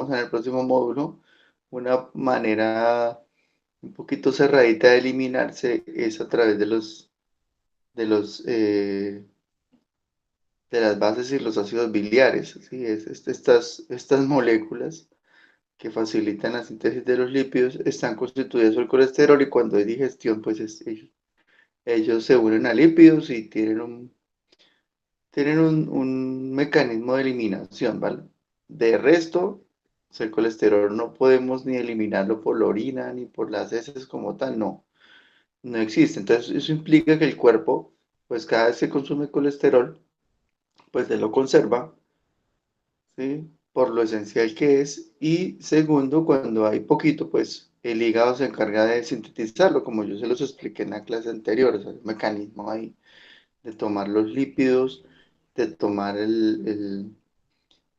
vamos a ver en el próximo módulo, una manera un poquito cerradita de eliminarse es a través de los, de las bases y los ácidos biliares, ¿sí? Estas moléculas que facilitan la síntesis de los lípidos están constituidas por el colesterol y cuando hay digestión, pues ellos se unen a lípidos y tienen un mecanismo de eliminación, ¿vale? De resto, pues, el colesterol no podemos ni eliminarlo por la orina ni por las heces como tal, no, no existe. Entonces, eso implica que el cuerpo, pues cada vez que consume colesterol, pues él lo conserva, ¿sí? Por lo esencial que es. Y segundo, cuando hay poquito, pues el hígado se encarga de sintetizarlo, como yo se los expliqué en la clase anterior, o sea, el mecanismo ahí de tomar los lípidos, de tomar el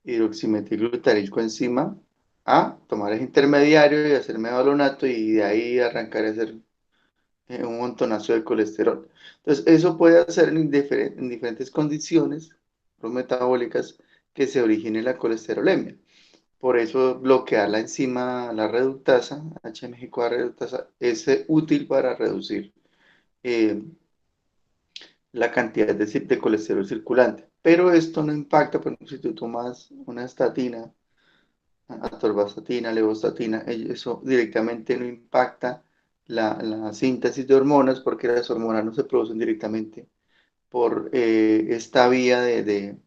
hidroximetilglutarilco enzima, a tomar el intermediario y hacer mevalonato y de ahí arrancar a hacer un montonazo de colesterol. Entonces, eso puede hacer en diferentes condiciones metabólicas que se origine la colesterolemia. Por eso bloquear la enzima, la reductasa, HMG-CoA reductasa, es útil para reducir eh, la cantidad de colesterol circulante. Pero esto no impacta, por ejemplo, si tú tomas una estatina, atorvastatina, levostatina, eso directamente no impacta la síntesis de hormonas porque las hormonas no se producen directamente por esta vía de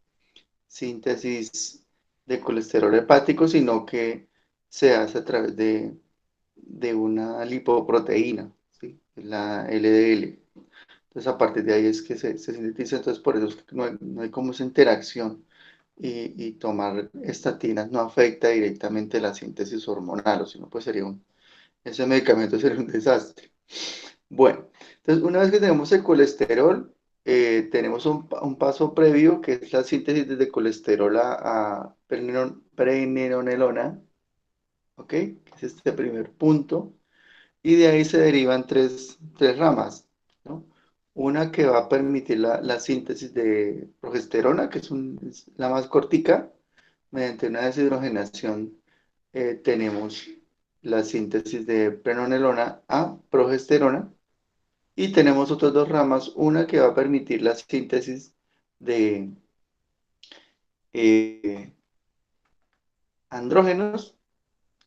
síntesis de colesterol hepático, sino que se hace a través de una lipoproteína, ¿sí? La LDL. Entonces, a partir de ahí es que se sintetiza, entonces por eso es que no hay como esa interacción y tomar estatinas no afecta directamente la síntesis hormonal, o si no, pues ese medicamento sería un desastre. Bueno, entonces una vez que tenemos el colesterol, tenemos un paso previo que es la síntesis desde colesterol a preneronelona, ¿ok? Que es este primer punto. Y de ahí se derivan tres ramas, ¿no? Una que va a permitir la síntesis de progesterona, que es la más cortica, mediante una deshidrogenación tenemos la síntesis de prenonelona a progesterona y tenemos otras dos ramas, una que va a permitir la síntesis de eh, andrógenos.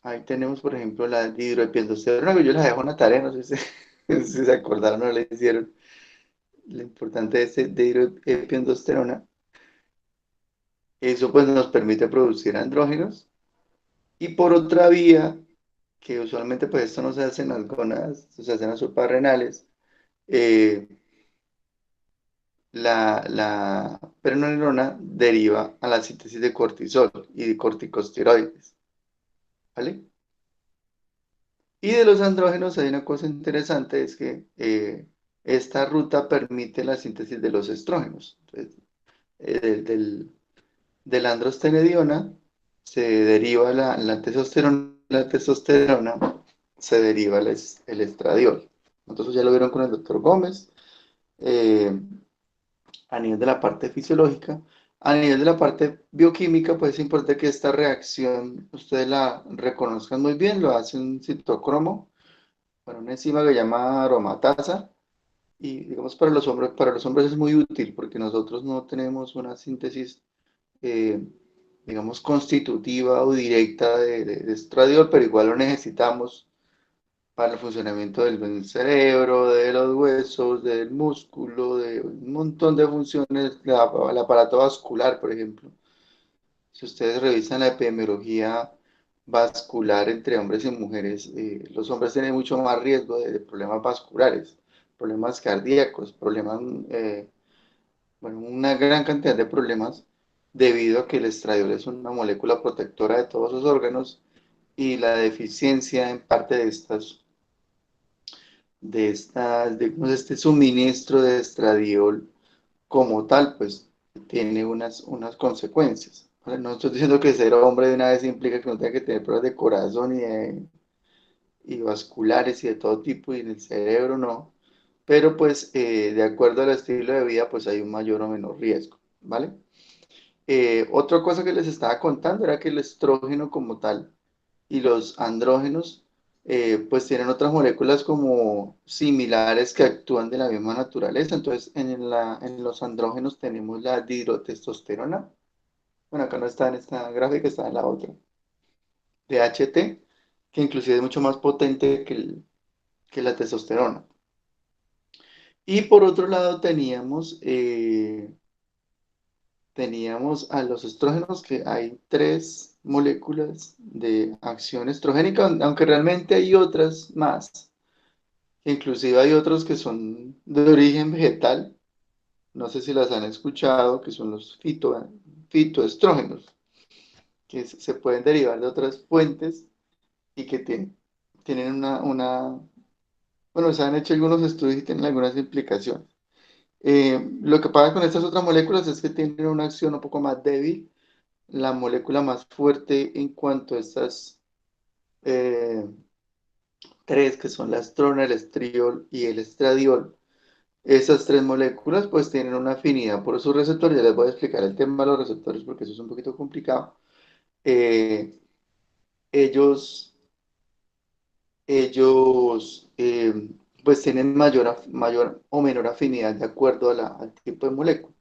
Ahí tenemos, por ejemplo, la dihidroepiandrosterona, que yo les dejo una tarea, no sé si, si se acordaron o la hicieron. Lo importante es de dihidroepiandrosterona. Eso pues nos permite producir andrógenos. Y por otra vía, que usualmente pues esto no se hace en las gónadas, esto se hace en las suprarrenales, eh, la prenorelona deriva a la síntesis de cortisol y de corticosteroides, ¿vale? Y de los andrógenos hay una cosa interesante, es que esta ruta permite la síntesis de los estrógenos. Entonces, de la androstenediona se deriva la testosterona se deriva el estradiol. Entonces ya lo vieron con el doctor Gómez. eh, a nivel de la parte fisiológica. A nivel de la parte bioquímica, pues es importante que esta reacción ustedes la reconozcan muy bien, lo hace un citocromo, bueno, una enzima que se llama aromatasa, y digamos para los hombres es muy útil porque nosotros no tenemos una síntesis, eh, digamos, constitutiva o directa de estradiol, pero igual lo necesitamos para el funcionamiento del cerebro, de los huesos, del músculo, de un montón de funciones, el aparato vascular, por ejemplo. Si ustedes revisan la epidemiología vascular entre hombres y mujeres, los hombres tienen mucho más riesgo de problemas vasculares, problemas cardíacos, problemas, bueno, una gran cantidad de problemas debido a que el estradiol es una molécula protectora de todos los órganos y la deficiencia en parte digamos, este suministro de estradiol como tal, pues tiene unas consecuencias. ¿Vale? No estoy diciendo que ser hombre de una vez implica que no tenga que tener problemas de corazón y vasculares y de todo tipo, y en el cerebro no, pero pues de acuerdo al estilo de vida, pues hay un mayor o menor riesgo, ¿vale? Otra cosa que les estaba contando era que el estrógeno como tal y los andrógenos, pues tienen otras moléculas como similares que actúan de la misma naturaleza. Entonces, en los andrógenos tenemos la dihidrotestosterona. Bueno, acá no está en esta gráfica, está en la otra. DHT, que inclusive es mucho más potente que la testosterona. Y por otro lado teníamos a los estrógenos, que hay tres moléculas de acción estrogénica, aunque realmente hay otras más. Inclusive hay otros que son de origen vegetal, no sé si las han escuchado, que son los fitoestrógenos, que se pueden derivar de otras fuentes y que tienen bueno, se han hecho algunos estudios y tienen algunas implicaciones. Lo que pasa con estas otras moléculas es que tienen una acción un poco más débil. La molécula más fuerte en cuanto a estas eh, tres, que son la estrona, el estriol y el estradiol. Esas tres moléculas pues tienen una afinidad por sus receptores. Ya les voy a explicar el tema de los receptores porque eso es un poquito complicado. Eh, ellos pues tienen mayor o menor afinidad de acuerdo a al tipo de molécula.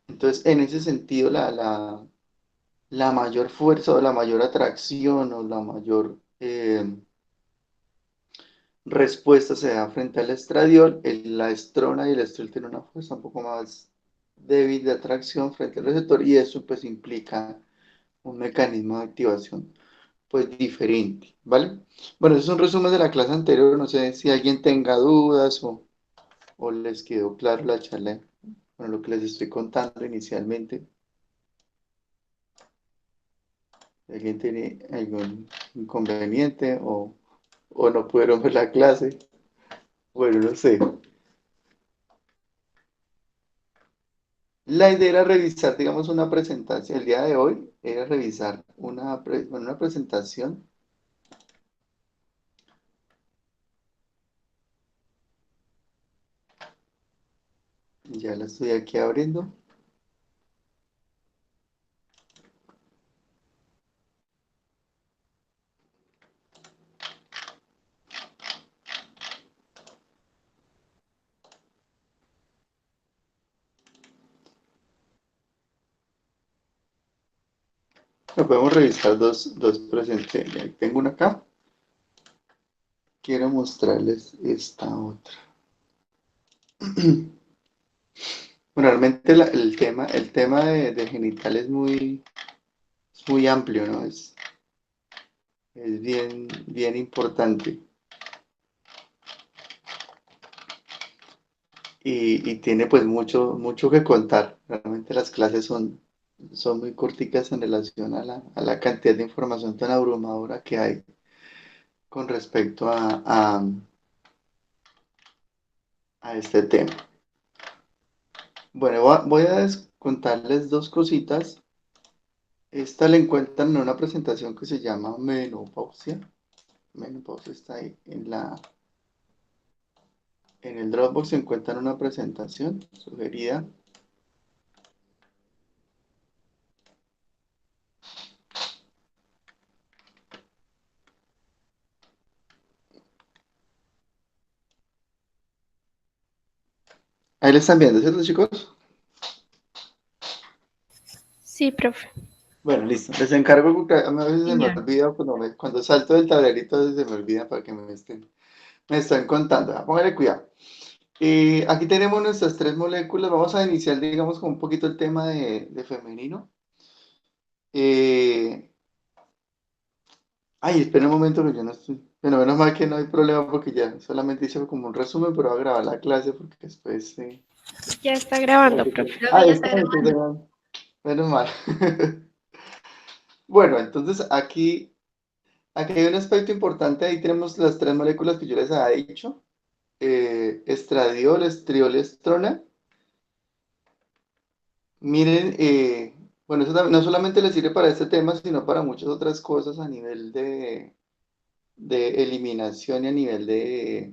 Entonces, en ese sentido, la mayor fuerza o la mayor atracción o la mayor respuesta se da frente al estradiol. La estrona y el estriol tienen una fuerza un poco más débil de atracción frente al receptor y eso pues implica un mecanismo de activación pues diferente, ¿vale? Bueno, eso es un resumen de la clase anterior, no sé si alguien tenga dudas o les quedó claro la charla, bueno, lo que les estoy contando inicialmente. ¿Alguien tiene algún inconveniente o no pudieron ver la clase? Bueno, no sé. La idea era revisar, digamos, una presentación. El día de hoy era revisar bueno, una presentación. Ya la estoy aquí abriendo. Lo podemos revisar dos presentaciones. Tengo una acá. Quiero mostrarles esta otra. Bueno, realmente el tema de genital es muy amplio, ¿no? Es bien, bien importante y tiene pues mucho, mucho que contar. Realmente las clases son muy corticas en relación a la cantidad de información tan abrumadora que hay con respecto a este tema. Bueno, voy a contarles dos cositas. Esta la encuentran en una presentación que se llama Menopausia. Menopausia está ahí en el Dropbox se encuentran una presentación sugerida. Ahí la están viendo, ¿cierto, chicos? Sí, profe. Bueno, listo. Les encargo porque a veces se me Señor. olvida cuando salto del tablerito, a veces se me olvida para que me estén contando. Póngale cuidado. Aquí tenemos nuestras tres moléculas. Vamos a iniciar, digamos, con un poquito el tema de femenino. Eh, Ay, espera un momento que yo no estoy. Bueno, menos mal que no hay problema porque ya solamente hice como un resumen, pero voy a grabar la clase porque después. Ya está grabando, profe. Ahí está, entonces, menos mal. Bueno, entonces aquí hay un aspecto importante. Ahí tenemos las tres moléculas que yo les había dicho: estradiol, estriol, estrona. Miren, bueno, eso no solamente les sirve para este tema, sino para muchas otras cosas a nivel de eliminación y a nivel de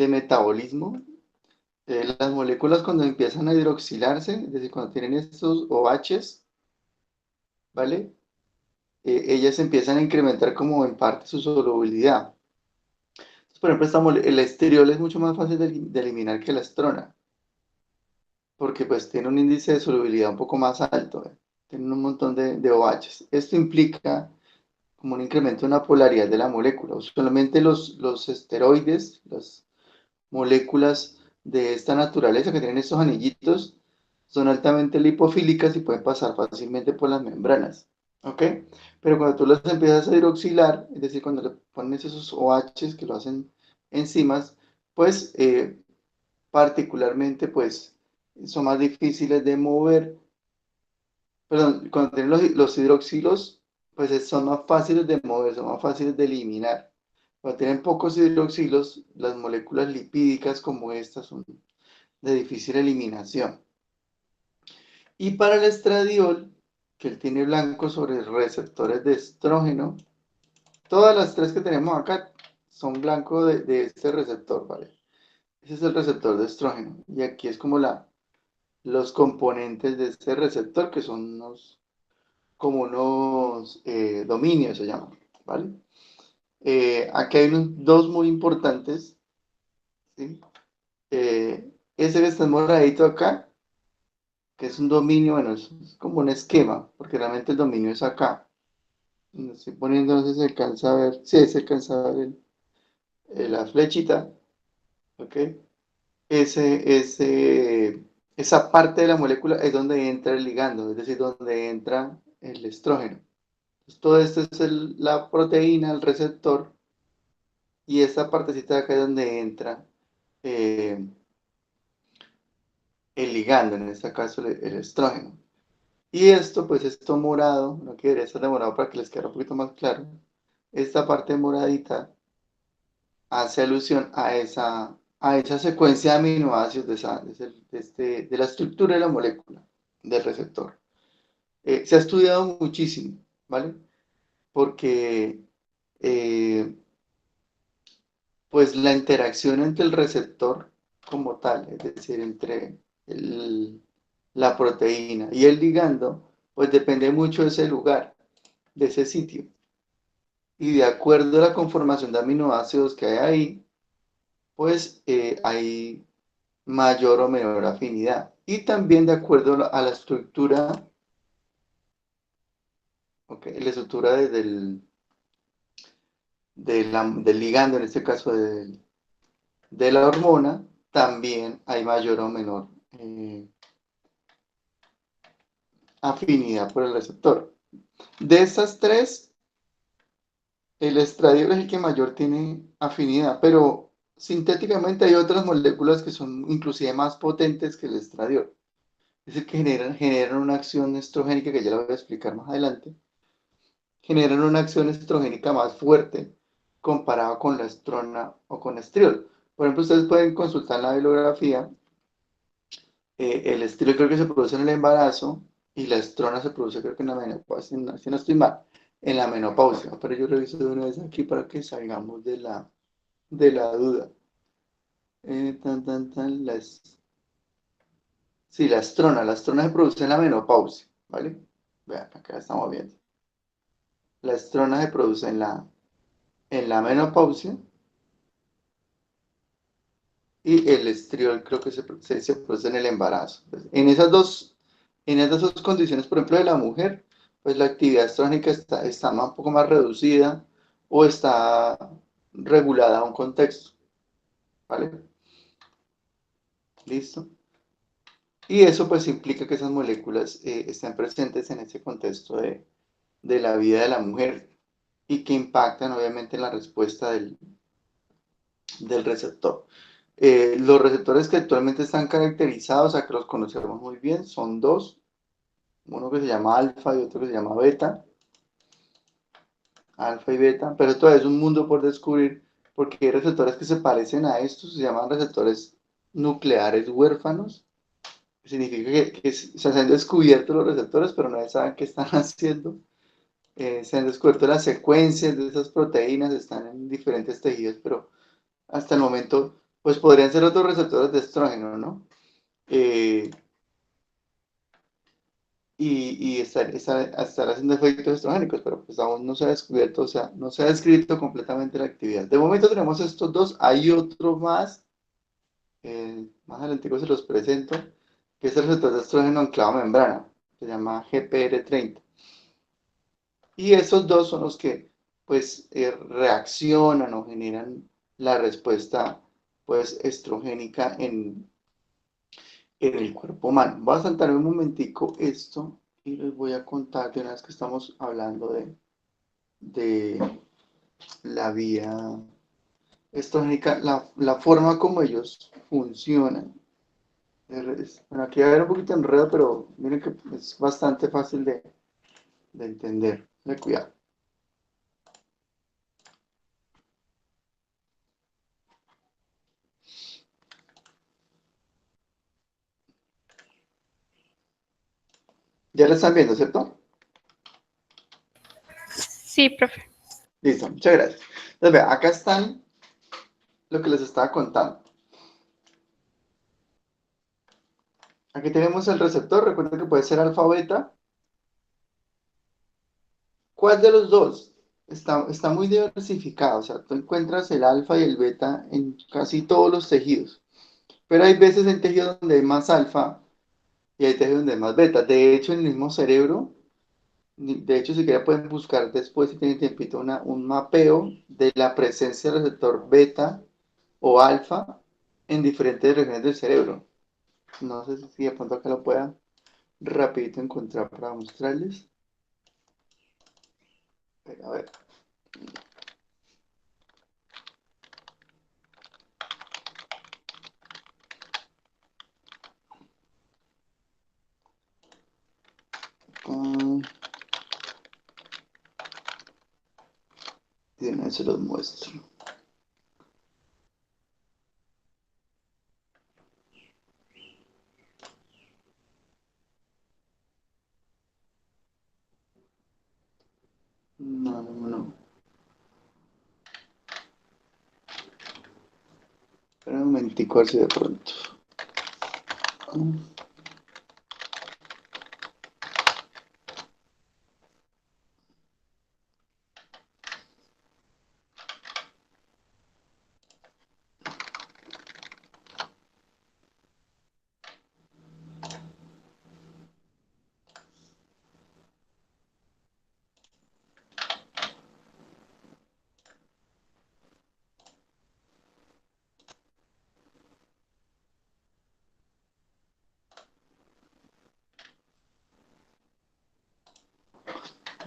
metabolismo. Las moléculas cuando empiezan a hidroxilarse, es decir, cuando tienen estos OHs, ¿vale? Ellas empiezan a incrementar como en parte su solubilidad. Entonces, por ejemplo, el estriol es mucho más fácil de eliminar que la estrona, porque pues tiene un índice de solubilidad un poco más alto, ¿eh? Tiene un montón de OHs. Esto implica como un incremento en la polaridad de la molécula. Usualmente los esteroides, las moléculas de esta naturaleza que tienen estos anillitos, son altamente lipofílicas y pueden pasar fácilmente por las membranas. ¿Ok? Pero cuando tú las empiezas a hidroxilar, es decir, cuando le pones esos OHs que lo hacen enzimas, pues particularmente pues son más difíciles de mover. Perdón, cuando tienen los hidroxilos, pues son más fáciles de mover, son más fáciles de eliminar. Cuando tienen pocos hidroxilos, las moléculas lipídicas como estas son de difícil eliminación. Y para el estradiol, que él tiene blanco sobre receptores de estrógeno, todas las tres que tenemos acá son blanco de este receptor, ¿vale? Ese es el receptor de estrógeno. Y aquí es como los componentes de este receptor, que son como unos dominios, se llaman, ¿vale? Aquí hay dos muy importantes, ¿sí? Ese que está en moradito acá, que es un dominio, bueno, es como un esquema, porque realmente el dominio es acá. Lo estoy poniendo, no sé si se alcanza a ver, sí, se alcanza a ver la flechita, ¿ok? Esa parte de la molécula es donde entra el ligando, es decir, donde entra el estrógeno. Entonces, todo esto es la proteína, el receptor, y esta partecita de acá es donde entra eh, el ligando, en este caso el estrógeno. Y esto, pues esto morado, no quería estar de morado para que les quede un poquito más claro. Esta parte moradita hace alusión a esa secuencia de aminoácidos de la estructura de la molécula, del receptor. Se ha estudiado muchísimo, ¿vale? Porque eh, pues la interacción entre el receptor como tal, es decir, entre la proteína y el ligando, pues depende mucho de ese lugar, de ese sitio. Y de acuerdo a la conformación de aminoácidos que hay ahí, pues hay mayor o menor afinidad. Y también de acuerdo a la estructura, okay, la estructura del ligando, en este caso de la hormona, también hay mayor o menor afinidad por el receptor. De estas tres, el estradiol es el que mayor tiene afinidad, pero sintéticamente hay otras moléculas que son inclusive más potentes que el estradiol. Es decir, que generan una acción estrogénica que ya la voy a explicar más adelante. Generan una acción estrogénica más fuerte comparado con la estrona o con estriol. Por ejemplo, ustedes pueden consultar la bibliografía. El estriol creo que se produce en el embarazo y la estrona se produce creo que en la menopausia, si no estoy mal, en la menopausia. Pero yo reviso de una vez aquí para que salgamos de la duda. Sí, la estrona se produce en la menopausia, ¿vale? Vean, acá estamos viendo. La estrona se produce en la menopausia y el estriol creo que se produce en el embarazo. Pues, en esas dos condiciones, por ejemplo, de la mujer, pues la actividad estrógena está un poco más reducida o está regulada a un contexto, ¿vale? ¿Listo? Y eso pues implica que esas moléculas estén presentes en ese contexto de la vida de la mujer y que impactan obviamente en la respuesta del receptor. Los receptores que actualmente están caracterizados, a que los conocemos muy bien, son dos, uno que se llama alfa y otro que se llama beta, alfa y beta, pero todavía es un mundo por descubrir porque hay receptores que se parecen a estos, se llaman receptores nucleares huérfanos, significa que se han descubierto los receptores, pero nadie sabe qué están haciendo. Se han descubierto las secuencias de esas proteínas, están en diferentes tejidos, pero hasta el momento pues podrían ser otros receptores de estrógeno, ¿no? Eh, y estar haciendo efectos estrogénicos, pero pues aún no se ha descubierto, o sea, no se ha descrito completamente la actividad. De momento tenemos estos dos, hay otro más, más adelante se los presento, que es el receptor de estrógeno anclado a membrana, se llama GPR30. Y esos dos son los que pues reaccionan o generan la respuesta pues estrogénica en el cuerpo humano. Voy a saltar un momentico esto y les voy a contar de una vez que estamos hablando de la vía estrogénica, la forma como ellos funcionan. Bueno, aquí va a haber un poquito de enredo, pero miren que es bastante fácil de entender. De cuidado. Ya lo están viendo, ¿cierto? Sí, profe. Listo, muchas gracias. Entonces, vea, acá están lo que les estaba contando. Aquí tenemos el receptor, recuerden que puede ser alfa o beta. ¿Cuál de los dos? Está muy diversificado, o sea, tú encuentras el alfa y el beta en casi todos los tejidos, pero hay veces en tejidos donde hay más alfa y hay tejidos donde hay más beta. De hecho, en el mismo cerebro, de hecho, si quieren pueden buscar después, si tienen tiempito, un mapeo de la presencia del receptor beta o alfa en diferentes regiones del cerebro. No sé si de pronto acá lo pueda rapidito encontrar para mostrarles. A ver. mm, Tiene, se los muestro. No, no, no. Espera un momentico a ver si de pronto.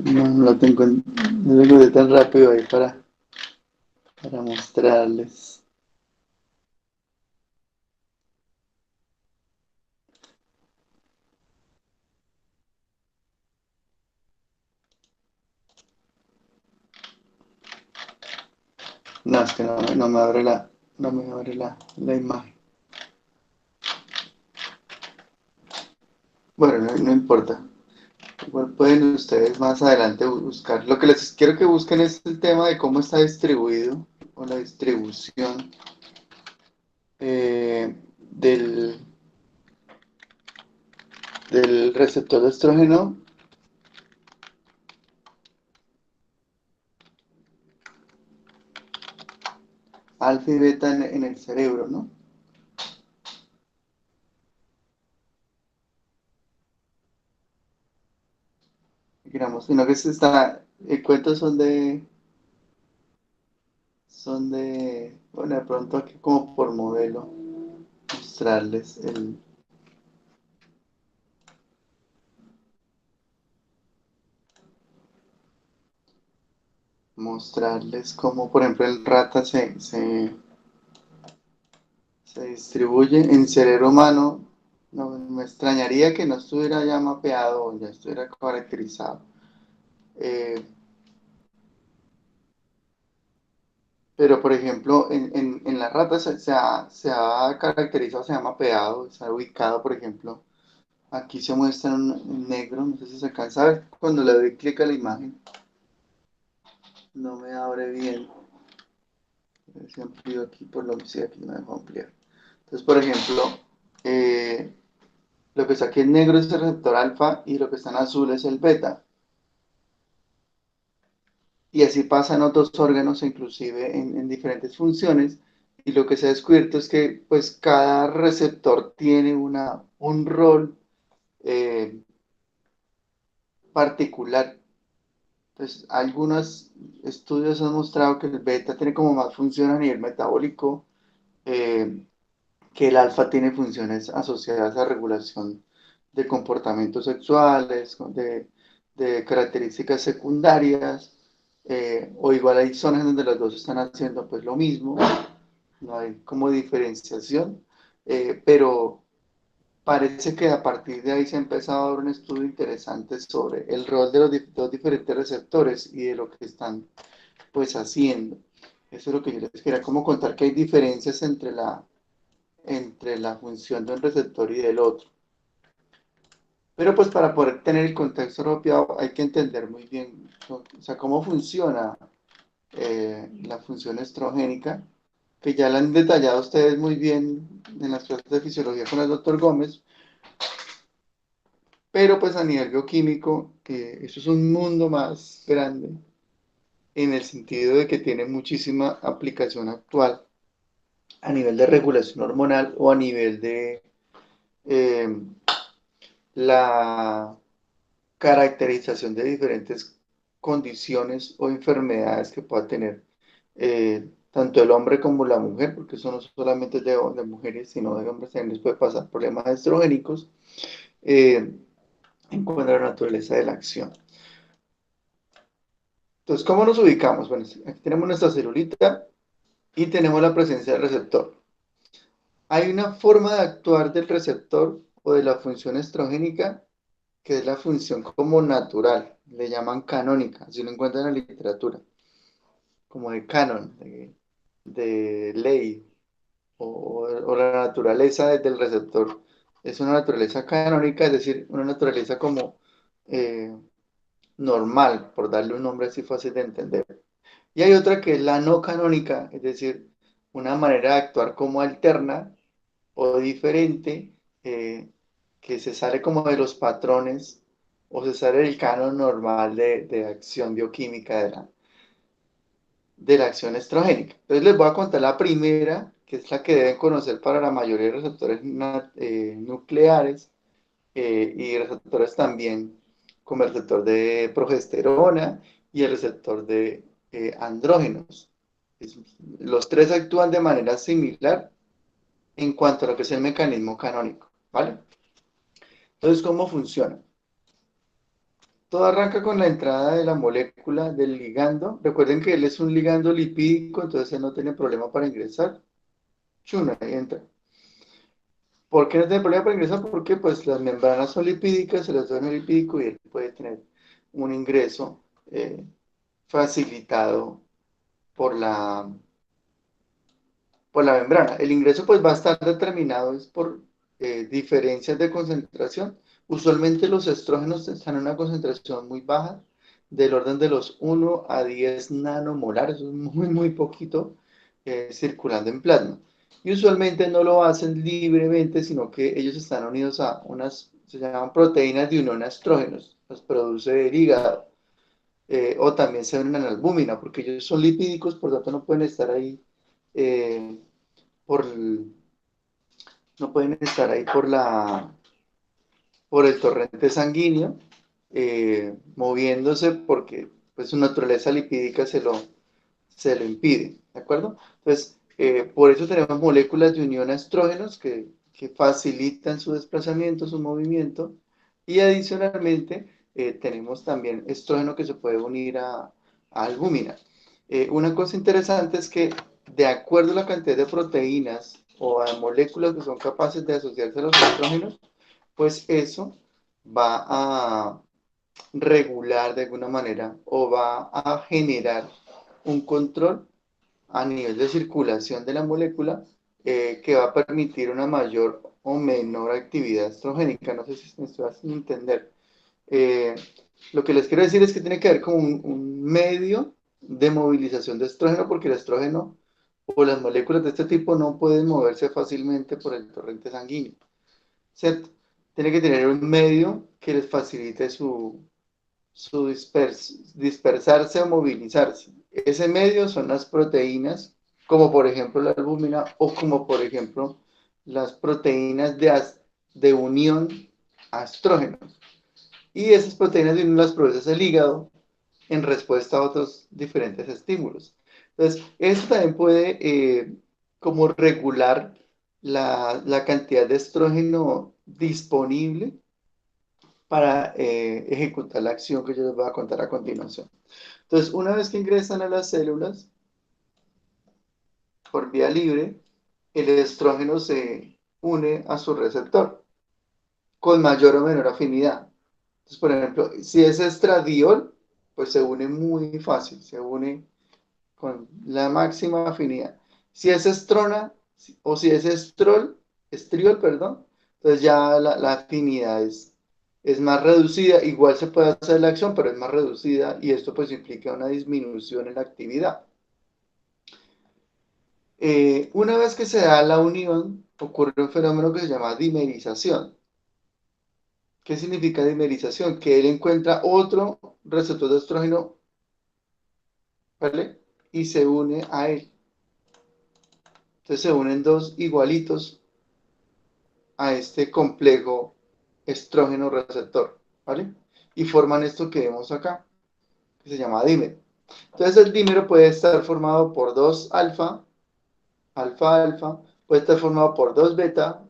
No, no lo tengo, no lo encontré tan rápido ahí para mostrarles. No, es que no me abre la imagen. Bueno, no importa. Igual pueden ustedes más adelante buscar. Lo que les quiero que busquen es el tema de cómo está distribuido o la distribución del, del receptor de estrógeno alfa y beta en el cerebro, ¿no? Digamos, sino que se está, cuentos bueno, de pronto aquí como por modelo, mostrarles mostrarles cómo, por ejemplo, el rata se distribuye en cerebro humano. No, me extrañaría que no estuviera ya mapeado o ya estuviera caracterizado. Eh, pero, por ejemplo, en la rata se ha caracterizado, se ha mapeado, se ha ubicado, por ejemplo. Aquí se muestra en negro, no sé si se alcanza a ver. Cuando le doy clic a la imagen, no me abre bien. Se amplió aquí por lo que sí, aquí no dejo ampliar. Entonces, por ejemplo, eh, lo que está aquí en negro es el receptor alfa y lo que está en azul es el beta. Y así pasa en otros órganos, inclusive en diferentes funciones. Y lo que se ha descubierto es que pues cada receptor tiene un rol eh, particular. Pues algunos estudios han mostrado que el beta tiene como más función a nivel metabólico, eh, que el alfa tiene funciones asociadas a regulación de comportamientos sexuales, de características secundarias, o igual hay zonas donde los dos están haciendo pues lo mismo, no hay como diferenciación, pero parece que a partir de ahí se ha empezado a dar un estudio interesante sobre el rol de los dos diferentes receptores y de lo que están pues haciendo. Eso es lo que yo les quería como contar, que hay diferencias entre la función de un receptor y del otro. Pero pues para poder tener el contexto apropiado hay que entender muy bien, o sea, cómo funciona la función estrogénica, que ya la han detallado ustedes muy bien en las clases de fisiología con el doctor Gómez, pero pues a nivel bioquímico, eso es un mundo más grande en el sentido de que tiene muchísima aplicación actual a nivel de regulación hormonal o a nivel de eh, la caracterización de diferentes condiciones o enfermedades que pueda tener tanto el hombre como la mujer, porque eso no solamente es de mujeres, sino de hombres también les puede pasar problemas estrogénicos eh, en cuanto a la naturaleza de la acción. Entonces, ¿cómo nos ubicamos? Bueno, aquí tenemos nuestra celulita y tenemos la presencia del receptor. Hay una forma de actuar del receptor o de la función estrogénica que es la función como natural, le llaman canónica, así lo encuentran en la literatura, como de canon, de ley, o la naturaleza del receptor. Es una naturaleza canónica, es decir, una naturaleza como eh, normal, por darle un nombre así fácil de entender. Y hay otra que es la no canónica, es decir, una manera de actuar como alterna o diferente, que se sale como de los patrones o se sale del canon normal de acción bioquímica de la acción estrogénica. Entonces les voy a contar la primera, que es la que deben conocer para la mayoría de receptores nucleares y receptores también, como el receptor de progesterona y el receptor de andrógenos. Los tres actúan de manera similar en cuanto a lo que es el mecanismo canónico, ¿vale? Entonces, ¿cómo funciona? Todo arranca con la entrada de la molécula del ligando. Recuerden que él es un ligando lipídico, entonces él no tiene problema para ingresar. Chuna, ahí entra. ¿Por qué no tiene problema para ingresar? Porque pues las membranas son lipídicas, el ácido lipídico y él puede tener un ingreso facilitado por por la membrana. El ingreso pues va a estar determinado es por diferencias de concentración. Usualmente los estrógenos están en una concentración muy baja, del orden de los 1 a 10 nanomolar, eso es muy poquito, circulando en plasma. Y usualmente no lo hacen libremente, sino que ellos están unidos a unas, se llaman proteínas de unión a estrógenos, las produce el hígado, o también se unen a la albúmina, porque ellos son lipídicos, por lo tanto no pueden estar ahí eh, por, no pueden estar ahí por el torrente sanguíneo, moviéndose porque pues, su naturaleza lipídica se lo impide, ¿de acuerdo? Entonces, por eso tenemos moléculas de unión a estrógenos que facilitan su desplazamiento, su movimiento, y adicionalmente tenemos también estrógeno que se puede unir a albúmina. Una cosa interesante es que de acuerdo a la cantidad de proteínas o a moléculas que son capaces de asociarse a los estrógenos, pues eso va a regular de alguna manera o va a generar un control a nivel de circulación de la molécula que va a permitir una mayor o menor actividad estrogénica. No sé si me estoy haciendo entender. Eh, lo que les quiero decir es que tiene que haber como un medio de movilización de estrógeno, porque el estrógeno o las moléculas de este tipo no pueden moverse fácilmente por el torrente sanguíneo, ¿cierto? Tiene que tener un medio que les facilite su dispersarse o movilizarse. Ese medio son las proteínas, como por ejemplo la albúmina o como por ejemplo las proteínas de unión a estrógenos. Y esas proteínas de unión las produce el hígado en respuesta a otros diferentes estímulos. Entonces, eso también puede como regular la cantidad de estrógeno disponible para ejecutar la acción que yo les voy a contar a continuación. Entonces, una vez que ingresan a las células por vía libre, el estrógeno se une a su receptor con mayor o menor afinidad. Entonces, por ejemplo, si es estradiol, pues se une muy fácil, se une con la máxima afinidad. Si es estrona o si es estriol, perdón, entonces ya la afinidad es más reducida. Igual se puede hacer la acción, pero es más reducida y esto pues implica una disminución en la actividad. Una vez que se da la unión, ocurre un fenómeno que se llama dimerización. ¿Qué significa dimerización? Que él encuentra otro receptor de estrógeno, ¿vale? Y se une a él. Entonces se unen dos igualitos a este complejo estrógeno receptor, ¿vale? Y forman esto que vemos acá, que se llama dímero. Entonces el dímero puede estar formado por dos alfa, alfa, alfa, puede estar formado por dos beta,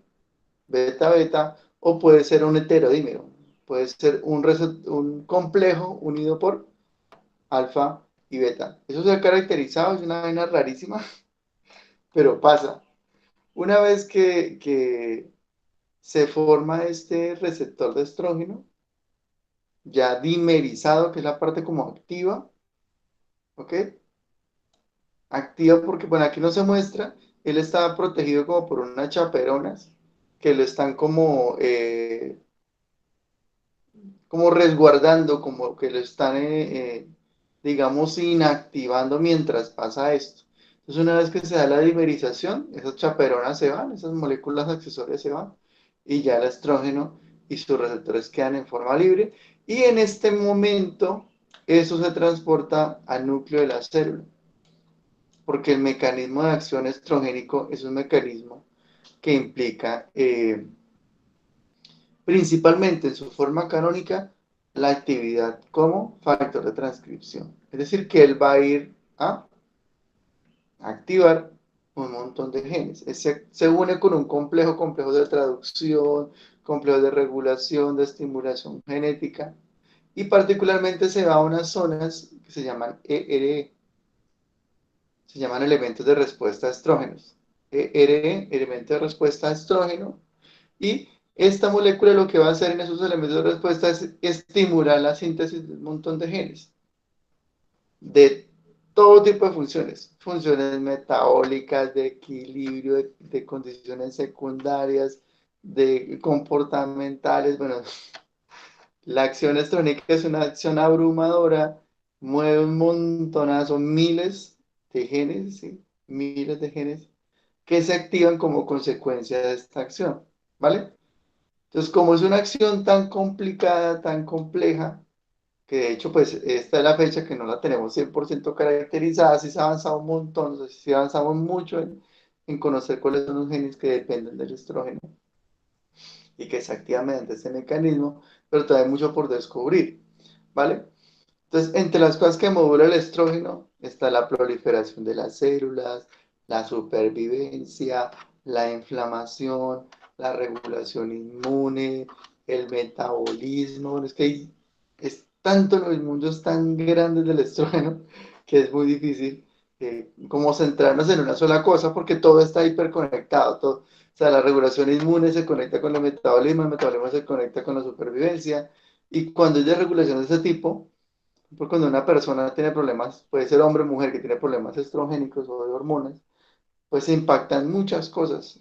beta, beta, o puede ser un heterodímero, puede ser un complejo unido por alfa y beta. Eso se ha caracterizado, es una vaina rarísima, pero pasa. Una vez que se forma este receptor de estrógeno, ya dimerizado, que es la parte como activa, ¿ok? Activa porque, bueno, aquí no se muestra, él está protegido como por unas chaperonas que lo están como resguardando, como que lo están, digamos, inactivando mientras pasa esto. Entonces, una vez que se da la dimerización, esas chaperonas se van, esas moléculas accesorias se van, y ya el estrógeno y sus receptores quedan en forma libre, y en este momento eso se transporta al núcleo de la célula, porque el mecanismo de acción estrogénico es un mecanismo que implica principalmente en su forma canónica, la actividad como factor de transcripción. Es decir, que él va a ir a activar un montón de genes. Se une con un complejo de traducción, complejo de regulación, de estimulación genética, y particularmente se va a unas zonas que se llaman ERE, se llaman elementos de respuesta a estrógenos. ERE, elemento de respuesta a estrógeno, y esta molécula lo que va a hacer en esos elementos de respuesta es estimular la síntesis de un montón de genes, de todo tipo de funciones, funciones metabólicas, de equilibrio, de condiciones secundarias, de comportamentales. Bueno, la acción estrónica es una acción abrumadora, mueve un montonazo, miles de genes, ¿sí? Miles de genes que se activan como consecuencia de esta acción, ¿vale? Entonces, como es una acción tan complicada, tan compleja, que de hecho, pues esta es la fecha que no la tenemos 100% caracterizada, sí se ha avanzado un montón, o sea, sí avanzamos mucho en conocer cuáles son los genes que dependen del estrógeno y que se activan mediante este mecanismo, pero todavía hay mucho por descubrir, ¿vale? Entonces, entre las cosas que modula el estrógeno está la proliferación de las células, la supervivencia, la inflamación, la regulación inmune, el metabolismo. Bueno, es que es tanto, los mundos tan grandes del estrógeno que es muy difícil como centrarnos en una sola cosa porque todo está hiperconectado. Todo, o sea, la regulación inmune se conecta con el metabolismo se conecta con la supervivencia. Y cuando hay desregulación de ese tipo, porque cuando una persona tiene problemas, puede ser hombre o mujer que tiene problemas estrogénicos o de hormonas, pues se impactan muchas cosas.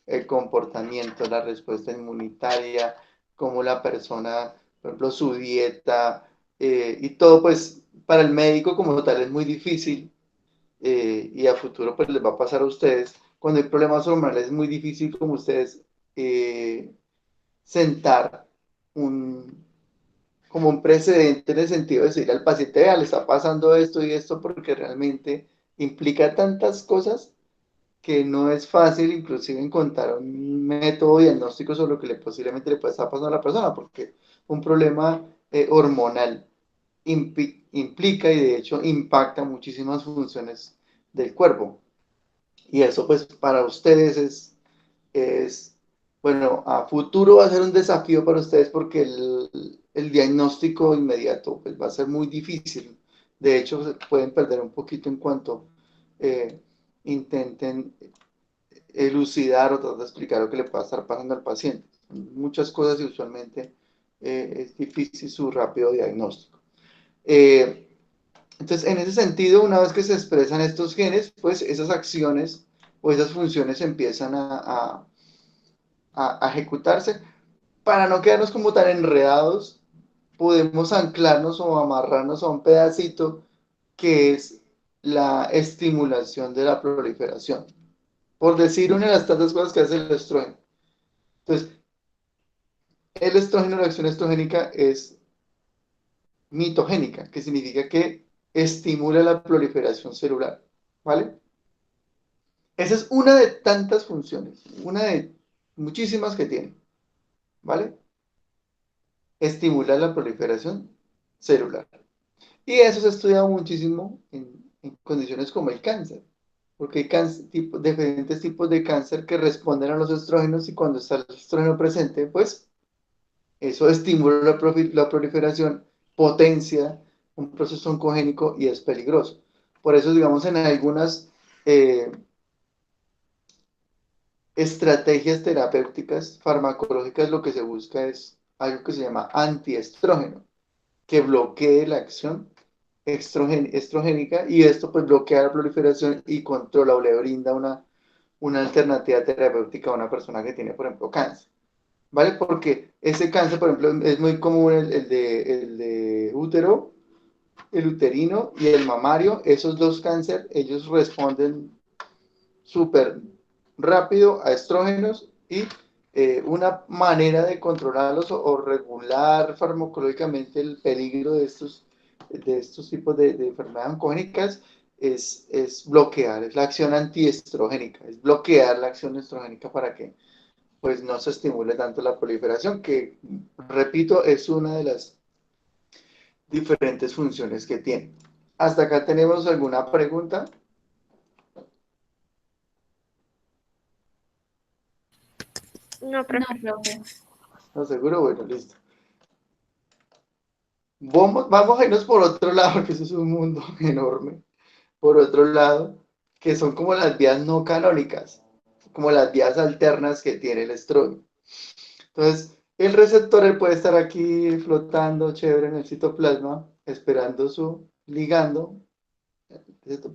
El comportamiento, la respuesta inmunitaria, cómo la persona, por ejemplo, su dieta, y todo, pues para el médico como tal es muy difícil y a futuro pues les va a pasar a ustedes. Cuando hay problemas hormonales es muy difícil como ustedes sentar un, como un precedente en el sentido de decirle al paciente, vea, le está pasando esto y esto, porque realmente implica tantas cosas que no es fácil inclusive encontrar un método diagnóstico sobre lo que posiblemente le puede estar pasando a la persona, porque un problema hormonal implica y de hecho impacta muchísimas funciones del cuerpo. Y eso pues para ustedes es, bueno, a futuro va a ser un desafío para ustedes porque el diagnóstico inmediato pues, va a ser muy difícil. De hecho, se pueden perder un poquito en cuanto eh, intenten elucidar o tratar de explicar lo que le pueda estar pasando al paciente. Muchas cosas y usualmente es difícil su rápido diagnóstico. Eh, entonces, en ese sentido, una vez que se expresan estos genes, pues esas acciones o esas funciones empiezan a ejecutarse. Para no quedarnos como tan enredados, podemos anclarnos o amarrarnos a un pedacito que es la estimulación de la proliferación. Por decir una de las tantas cosas que hace el estrógeno. Entonces, el estrógeno, la acción estrogénica es mitogénica, que significa que estimula la proliferación celular. ¿Vale? Esa es una de tantas funciones, una de muchísimas que tiene. ¿Vale? Estimula la proliferación celular. Y eso se ha estudiado muchísimo en condiciones como el cáncer, porque hay diferentes tipos de cáncer que responden a los estrógenos y cuando está el estrógeno presente, pues eso estimula la proliferación, potencia un proceso oncogénico y es peligroso. Por eso, digamos, en algunas eh, estrategias terapéuticas farmacológicas lo que se busca es algo que se llama antiestrógeno, que bloquee la acción estrogénica y esto pues bloquea la proliferación y controla o le brinda una alternativa terapéutica a una persona que tiene, por ejemplo, cáncer. ¿Vale? Porque ese cáncer, por ejemplo, es muy común el de útero, el uterino y el mamario. Esos dos cánceres, ellos responden súper rápido a estrógenos y una manera de controlarlos o regular farmacológicamente el peligro de estos tipos de enfermedades oncogénicas es bloquear, es la acción antiestrogénica, es bloquear la acción estrogénica para que pues no se estimule tanto la proliferación, que repito, es una de las diferentes funciones que tiene. ¿Hasta acá tenemos alguna pregunta? No, No, profe. profe. No, seguro, bueno, listo. Vamos a irnos por otro lado, porque eso es un mundo enorme. Por otro lado, que son como las vías no canónicas, como las vías alternas que tiene el estrógeno. Entonces, el receptor él puede estar aquí flotando chévere en el citoplasma, esperando su ligando,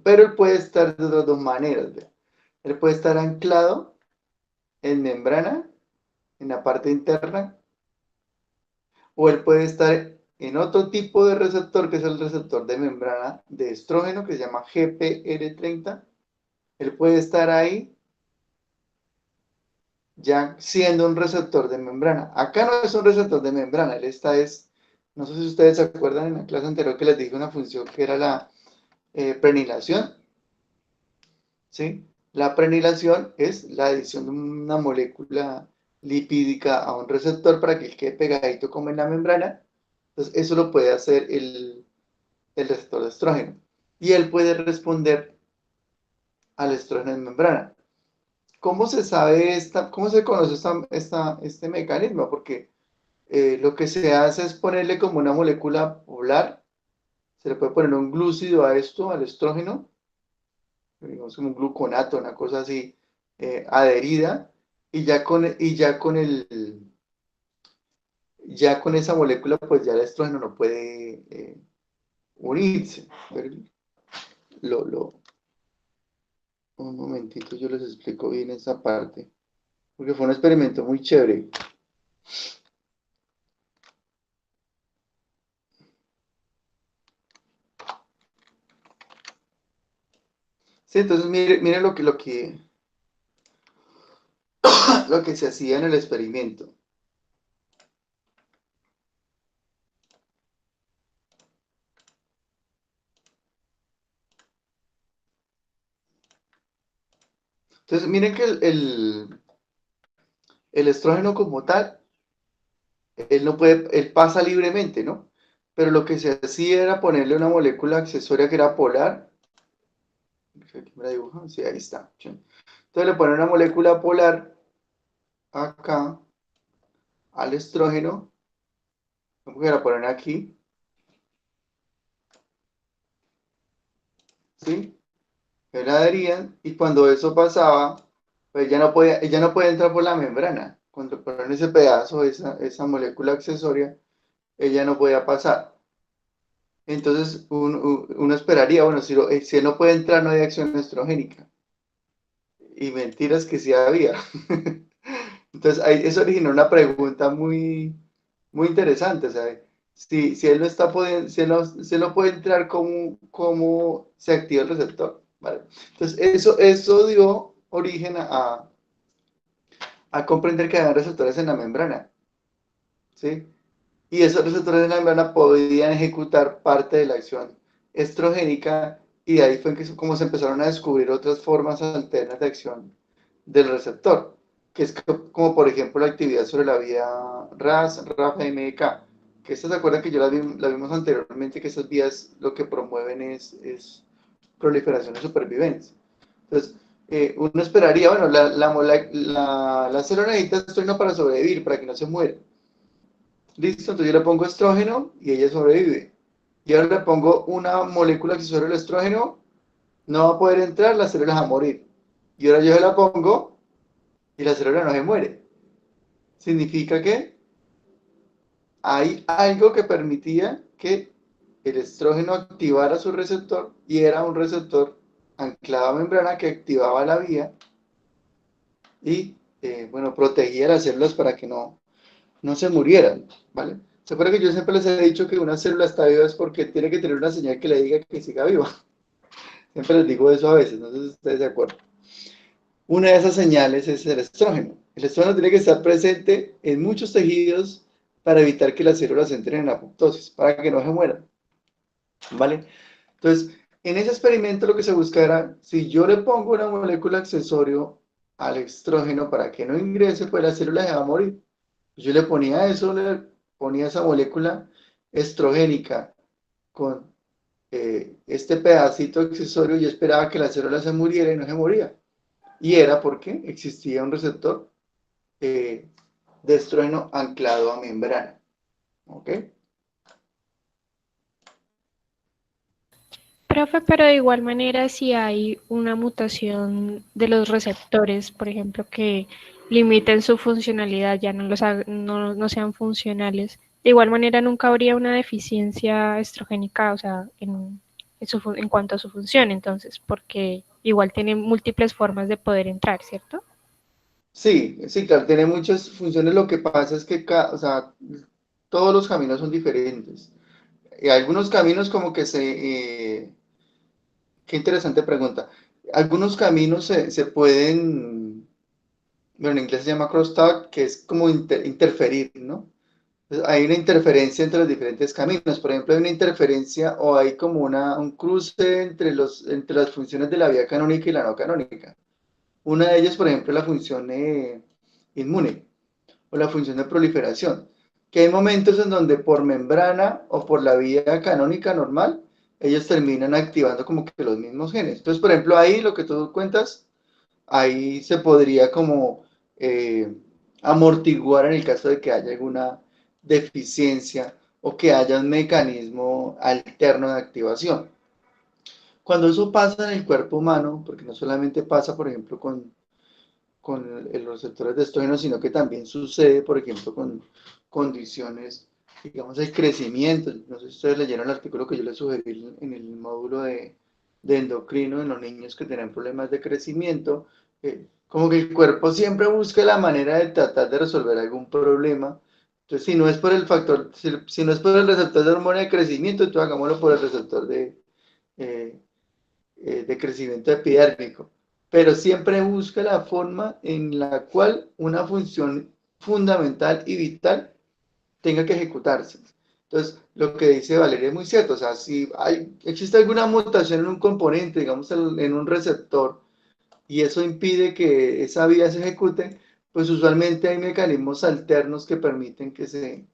pero él puede estar de otras dos maneras. ¿Ve? Él puede estar anclado en membrana, en la parte interna, o él puede estar en otro tipo de receptor, que es el receptor de membrana de estrógeno, que se llama GPR30. Él puede estar ahí ya siendo un receptor de membrana. Acá no es un receptor de membrana, él está es, no sé si ustedes se acuerdan en la clase anterior que les dije una función que era la prenilación, ¿sí? La prenilación es la adición de una molécula lipídica a un receptor para que quede pegadito como en la membrana. Entonces, eso lo puede hacer el receptor de estrógeno. Y él puede responder al estrógeno en membrana. ¿Cómo se sabe cómo se conoce este mecanismo? Porque lo que se hace es ponerle como una molécula polar, se le puede poner un glúcido a esto, al estrógeno, digamos como un gluconato, una cosa así, adherida, ya con esa molécula, pues ya el estrógeno no puede unirse. Lo, lo, un momentito, yo les explico bien esa parte, porque fue un experimento muy chévere. Sí, entonces mire lo que se hacía en el experimento. Entonces, miren que el estrógeno como tal, él no puede, él pasa libremente, ¿no? Pero lo que se hacía era ponerle una molécula accesoria que era polar. Aquí me la dibujo, sí, ahí está. Entonces le ponen una molécula polar acá al estrógeno, voy a poner aquí, ¿sí? Él adherían y cuando eso pasaba, pues ella no puede entrar por la membrana. Cuando ponen ese pedazo, esa molécula accesoria, ella no podía pasar. Entonces uno esperaría, bueno, si él no puede entrar, no hay acción estrogénica. Y mentiras que sí había. Entonces eso originó una pregunta muy interesante, ¿sabes? Si él no está pudiendo, si él no puede entrar, ¿cómo se activa el receptor? ¿Vale? Entonces eso dio origen a comprender que había receptores en la membrana, ¿sí? Y esos receptores en la membrana podían ejecutar parte de la acción estrogénica y de ahí fue como se empezaron a descubrir otras formas alternas de acción del receptor, que es como por ejemplo la actividad sobre la vía RAS, RAF, MEK, que estas se acuerdan que la vimos anteriormente, que esas vías lo que promueven es proliferación y supervivencia. Entonces, uno esperaría, bueno, la célula necesita estrogeno para sobrevivir, para que no se muera. Listo, entonces yo le pongo estrógeno y ella sobrevive. Y ahora le pongo una molécula accesoria al estrógeno, no va a poder entrar, la célula va a morir. Y ahora yo se la pongo y la célula no se muere. Significa que hay algo que permitía que el estrógeno activara su receptor y era un receptor anclado a membrana que activaba la vía y, bueno, protegía las células para que no se murieran, ¿vale? ¿Se acuerdan que yo siempre les he dicho que una célula está viva es porque tiene que tener una señal que le diga que siga viva? Siempre les digo eso a veces, no sé si ustedes se acuerdan. Una de esas señales es el estrógeno. El estrógeno tiene que estar presente en muchos tejidos para evitar que las células entren en apoptosis, para que no se mueran, ¿vale? Entonces, en ese experimento lo que se busca era, si yo le pongo una molécula accesorio al estrógeno para que no ingrese, pues la célula se va a morir. Yo le ponía eso, le ponía esa molécula estrogénica con este pedacito accesorio y esperaba que la célula se muriera y no se moría. Y era porque existía un receptor eh, de estrógeno anclado a membrana. ¿Ok? Profe, pero de igual manera, si hay una mutación de los receptores, por ejemplo, que limiten su funcionalidad, ya no sean funcionales, de igual manera nunca habría una deficiencia estrogénica, o sea, en cuanto a su función, entonces, porque igual tiene múltiples formas de poder entrar, ¿cierto? Sí, sí, claro, tiene muchas funciones. Lo que pasa es que o sea, todos los caminos son diferentes. Y algunos caminos como que qué interesante pregunta. Algunos caminos se pueden, bueno, en inglés se llama crosstalk, que es como interferir, ¿no? Entonces, hay una interferencia entre los diferentes caminos. Por ejemplo, hay una interferencia o hay como un cruce entre las funciones de la vía canónica y la no canónica. Una de ellas, por ejemplo, es la función inmune o la función de proliferación, que hay momentos en donde por membrana o por la vía canónica normal, ellos terminan activando como que los mismos genes. Entonces, por ejemplo, ahí lo que tú cuentas, ahí se podría como eh, amortiguar en el caso de que haya alguna deficiencia o que haya un mecanismo alterno de activación. Cuando eso pasa en el cuerpo humano, porque no solamente pasa, por ejemplo, con los receptores de estrógeno, sino que también sucede, por ejemplo, con condiciones, digamos, el crecimiento. No sé si ustedes leyeron el artículo que yo les sugerí en el módulo de endocrino en los niños que tienen problemas de crecimiento. Como que el cuerpo siempre busca la manera de tratar de resolver algún problema. Entonces, si no es por el factor, si no es por el receptor de hormona de crecimiento, entonces hagámoslo por el receptor eh, de crecimiento epidérmico, pero siempre busca la forma en la cual una función fundamental y vital tenga que ejecutarse. Entonces, lo que dice Valeria es muy cierto, o sea, si existe alguna mutación en un componente, digamos en un receptor, y eso impide que esa vía se ejecute, pues usualmente hay mecanismos alternos que permiten que se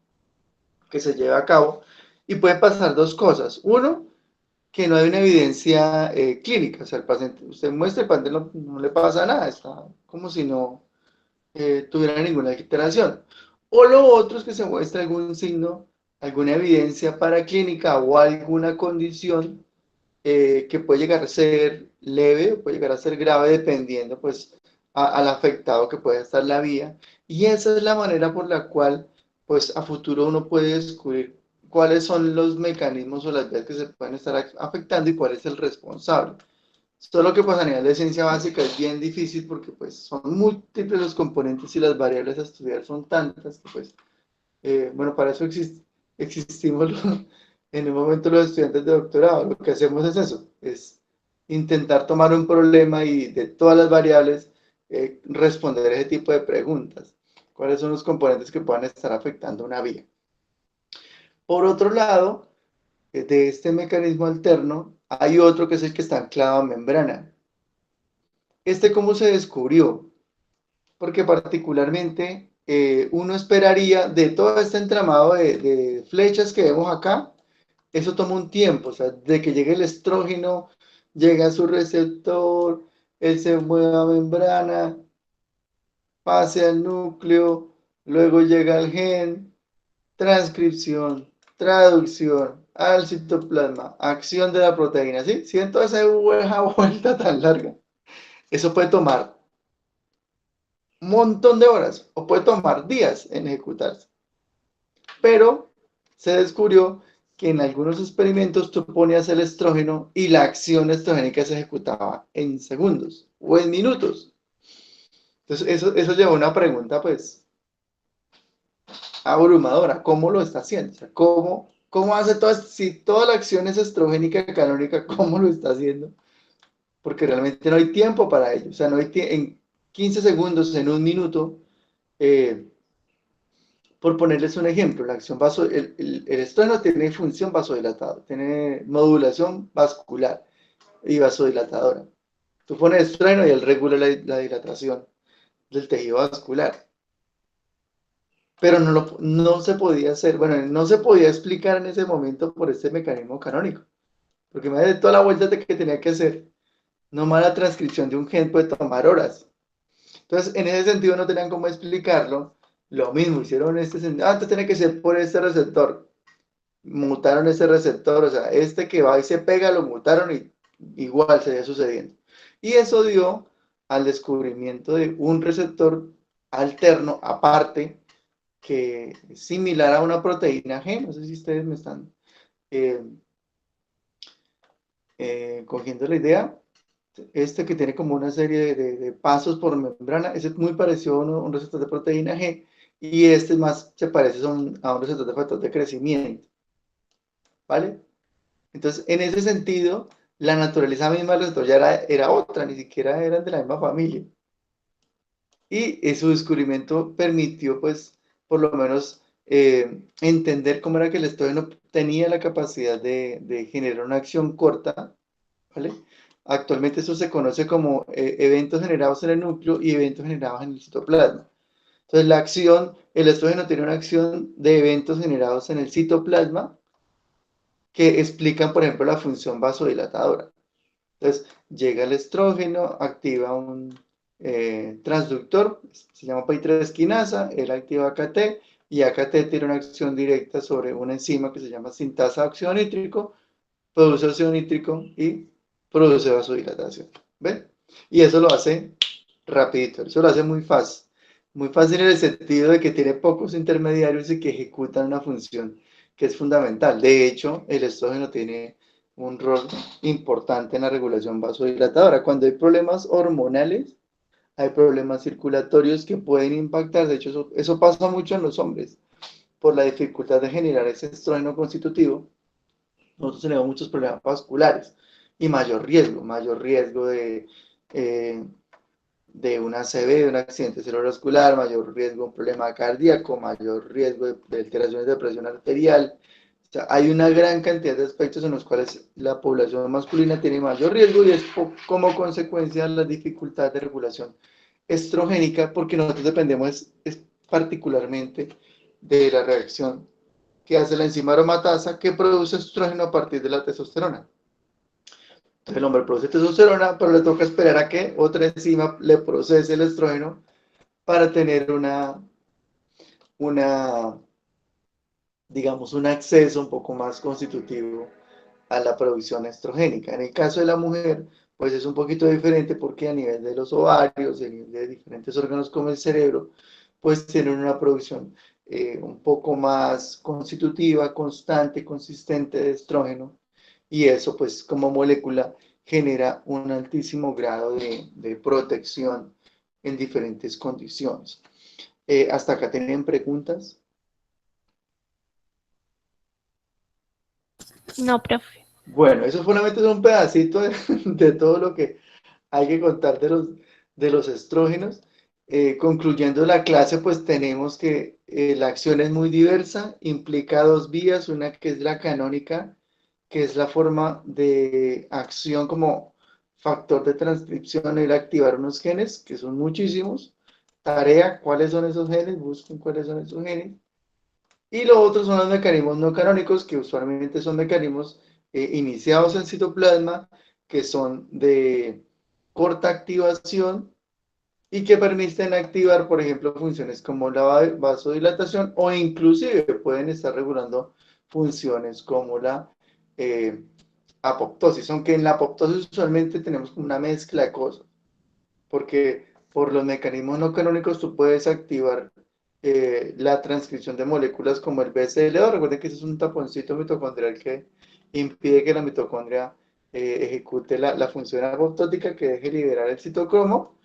lleve a cabo, y pueden pasar dos cosas. Uno, que no hay una evidencia clínica, o sea, el paciente, usted muestra, el paciente no le pasa nada, está como si no tuviera ninguna alteración. O lo otro es que se muestra algún signo, alguna evidencia paraclínica o alguna condición que puede llegar a ser leve o puede llegar a ser grave dependiendo pues al afectado que pueda estar la vía. Y esa es la manera por la cual pues a futuro uno puede descubrir cuáles son los mecanismos o las vías que se pueden estar afectando y cuál es el responsable. Solo que pues a nivel de ciencia básica es bien difícil porque pues son múltiples los componentes y las variables a estudiar son tantas que pues, bueno, para eso existimos en un momento los estudiantes de doctorado. Lo que hacemos es eso, es intentar tomar un problema y de todas las variables responder ese tipo de preguntas. ¿Cuáles son los componentes que puedan estar afectando una vía? Por otro lado, de este mecanismo alterno, hay otro que es el que está anclado a membrana. ¿Cómo se descubrió? Porque particularmente uno esperaría de todo este entramado de flechas que vemos acá, eso toma un tiempo, o sea, de que llegue el estrógeno, llega a su receptor, él se mueve a membrana, pase al núcleo, luego llega al gen, transcripción, traducción, al citoplasma, acción de la proteína, ¿sí? ¿Sí? Entonces esa vuelta tan larga. Eso puede tomar un montón de horas o puede tomar días en ejecutarse. Pero se descubrió que en algunos experimentos tú ponías el estrógeno y la acción estrogénica se ejecutaba en segundos o en minutos. Entonces eso lleva a una pregunta pues abrumadora. ¿Cómo lo está haciendo? O sea, ¿cómo hace todo esto? Si toda la acción es estrogénica canónica, ¿cómo lo está haciendo? Porque realmente no hay tiempo para ello. O sea, no hay en 15 segundos, en un minuto, eh, por ponerles un ejemplo, la acción el estrógeno tiene función vasodilatadora, tiene modulación vascular y vasodilatadora. Tú pones estrógeno y él regula la dilatación del tejido vascular. Pero no se podía hacer, bueno, no se podía explicar en ese momento por este mecanismo canónico. Porque me de toda la vuelta que tenía que hacer. Nomás la transcripción de un gen puede tomar horas. Entonces, en ese sentido no tenían cómo explicarlo. Lo mismo, hicieron este sentido. Antes tiene que ser por este receptor. Mutaron ese receptor, o sea, este que va y se pega, lo mutaron y igual seguía sucediendo. Y eso dio al descubrimiento de un receptor alterno, aparte, que es similar a una proteína G. No sé si ustedes me están eh, cogiendo la idea. Que tiene como una serie de pasos por membrana, ese es muy parecido a un receptor de proteína G, y este más se parece a un receptor de factor de crecimiento, ¿vale? Entonces, en ese sentido, la naturaleza misma del receptor ya era otra, ni siquiera eran de la misma familia. Y su descubrimiento permitió, pues, por lo menos entender cómo era que el estrógeno tenía la capacidad de generar una acción corta, ¿vale? Actualmente eso se conoce como eventos generados en el núcleo y eventos generados en el citoplasma. Entonces, la acción, el estrógeno tiene una acción de eventos generados en el citoplasma que explican, por ejemplo, la función vasodilatadora. Entonces, llega el estrógeno, activa un transductor, se llama PI3 quinasa, él activa AKT, y AKT tiene una acción directa sobre una enzima que se llama sintasa de óxido nítrico, produce óxido nítrico y produce vasodilatación. ¿Ven? Y eso lo hace rapidito, eso lo hace muy fácil. Muy fácil en el sentido de que tiene pocos intermediarios y que ejecutan una función que es fundamental. De hecho, el estrógeno tiene un rol importante en la regulación vasodilatadora. Cuando hay problemas hormonales, hay problemas circulatorios que pueden impactar. De hecho, eso pasa mucho en los hombres por la dificultad de generar ese estrógeno constitutivo. Nosotros tenemos muchos problemas vasculares. y mayor riesgo de una ACV, de un accidente cerebrovascular, mayor riesgo de un problema cardíaco, mayor riesgo de alteraciones de presión arterial. O sea, hay una gran cantidad de aspectos en los cuales la población masculina tiene mayor riesgo y es como consecuencia la dificultad de regulación estrogénica, porque nosotros dependemos particularmente de la reacción que hace la enzima aromatasa que produce estrógeno a partir de la testosterona. Entonces el hombre produce testosterona, pero le toca esperar a que otra enzima le procese el estrógeno para tener una, digamos, un acceso un poco más constitutivo a la producción estrogénica. En el caso de la mujer, pues es un poquito diferente porque a nivel de los ovarios, a nivel de diferentes órganos como el cerebro, pues tienen una producción un poco más constitutiva, constante, consistente de estrógeno, y eso pues como molécula genera un altísimo grado de protección en diferentes condiciones. ¿Hasta acá tienen preguntas? No, profe. Bueno, eso solamente es un pedacito de todo lo que hay que contar de los estrógenos. Concluyendo la clase, pues tenemos que la acción es muy diversa, implica dos vías, una que es la canónica, que es la forma de acción como factor de transcripción, ir a activar unos genes, que son muchísimos. Tarea, ¿cuáles son esos genes? Busquen cuáles son esos genes. Y lo otro son los mecanismos no canónicos, que usualmente son mecanismos iniciados en citoplasma, que son de corta activación y que permiten activar, por ejemplo, funciones como la vasodilatación o inclusive pueden estar regulando funciones como la eh, apoptosis, aunque en la apoptosis usualmente tenemos como una mezcla de cosas, porque por los mecanismos no canónicos tú puedes activar la transcripción de moléculas como el BCL2. Recuerden que ese es un taponcito mitocondrial que impide que la mitocondria ejecute la función apoptótica que deje liberar el citocromo.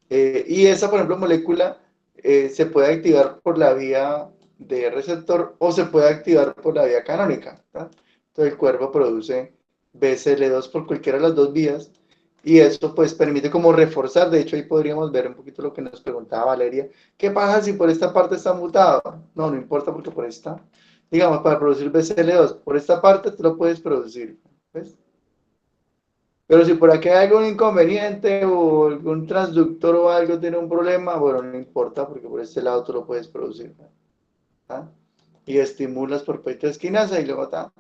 Y esa, por ejemplo, molécula se puede activar por la vía de receptor o se puede activar por la vía canónica, ¿tá? Entonces el cuerpo produce BCL2 por cualquiera de las dos vías y esto pues permite como reforzar. De hecho ahí podríamos ver un poquito lo que nos preguntaba Valeria. ¿Qué pasa si por esta parte está mutado? No, no importa porque por esta, digamos, para producir BCL2, por esta parte tú lo puedes producir, ¿ves? Pero si por aquí hay algún inconveniente o algún transductor o algo tiene un problema, bueno, no importa porque por este lado tú lo puedes producir, ¿tá? Y estimulas por esquinasa y luego ¿tá?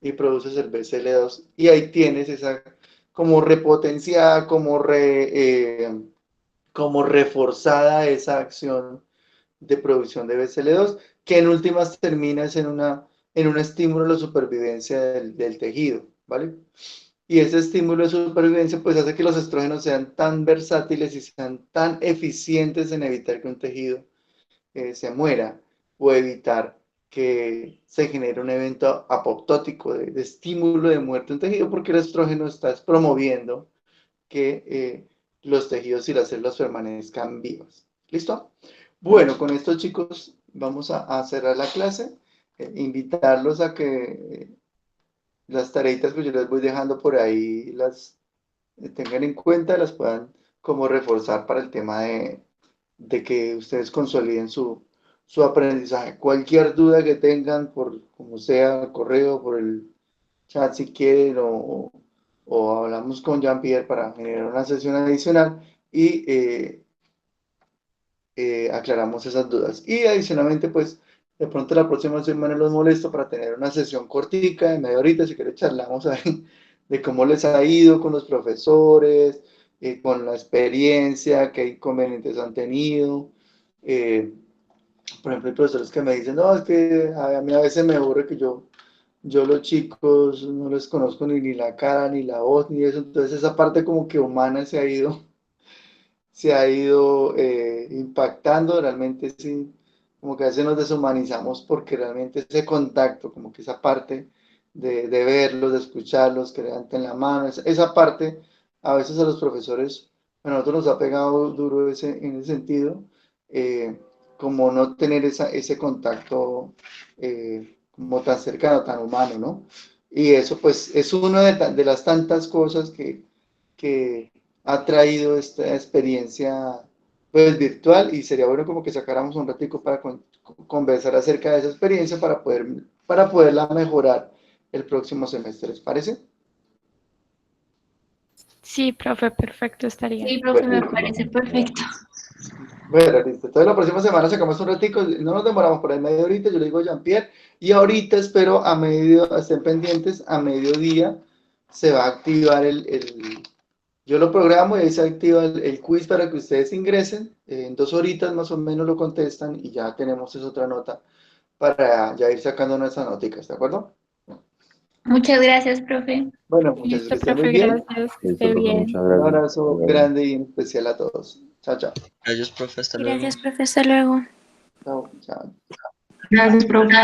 Y produces el BCL2 y ahí tienes esa como repotenciada, como reforzada esa acción de producción de BCL2 que en últimas terminas en un estímulo a la supervivencia del tejido, ¿vale? Y ese estímulo de supervivencia pues hace que los estrógenos sean tan versátiles y sean tan eficientes en evitar que un tejido se muera o evitar que se genere un evento apoptótico de estímulo de muerte de un tejido porque el estrógeno está promoviendo que los tejidos y las células permanezcan vivas. ¿Listo? Bueno, con esto chicos vamos a cerrar la clase. Invitarlos a que las tareitas que yo les voy dejando por ahí las tengan en cuenta, las puedan como reforzar para el tema de que ustedes consoliden su aprendizaje. Cualquier duda que tengan, por como sea, correo, por el chat si quieren, o hablamos con Jean-Pierre para generar una sesión adicional y aclaramos esas dudas. Y adicionalmente, pues, de pronto la próxima semana los molesto para tener una sesión cortica de media horita, si quieren charlamos ahí de cómo les ha ido con los profesores, con la experiencia, qué inconvenientes han tenido. Eh, por ejemplo, hay profesores que me dicen, no, es que a mí a veces me aburre que yo los chicos no les conozco ni la cara, ni la voz, ni eso. Entonces esa parte como que humana se ha ido impactando, realmente sí, como que a veces nos deshumanizamos porque realmente ese contacto, como que esa parte de verlos, de escucharlos, que levanten la mano, esa parte a veces a los profesores, a nosotros nos ha pegado duro en ese sentido, como no tener ese contacto como tan cercano, tan humano, ¿no? Y eso pues es una de las tantas cosas que ha traído esta experiencia pues virtual, y sería bueno como que sacáramos un ratico para conversar acerca de esa experiencia para poderla mejorar el próximo semestre, ¿les parece? Sí, profe, perfecto estaría. Sí, profe, me Buenísimo. parece perfecto. Bueno, listo. Entonces la próxima semana sacamos un ratico, no nos demoramos por ahí media horita, yo le digo a Jean-Pierre, y ahorita espero estén pendientes, a mediodía se va a activar yo lo programo y ahí se activa el quiz para que ustedes ingresen, en 2 horitas más o menos lo contestan y ya tenemos esa otra nota para ya ir sacando nuestras noticas, ¿de acuerdo? Muchas gracias, profe. Bueno, muchachos, que Listo, estén muy profe, bien. gracias, que Listo, esté profe, bien. muchas Un gracias. Hasta abrazo luego. grande y en especial a todos. Chao, chao. Gracias, profe, hasta luego. Gracias, profe. Hasta luego. Chao, chao. Gracias, profe.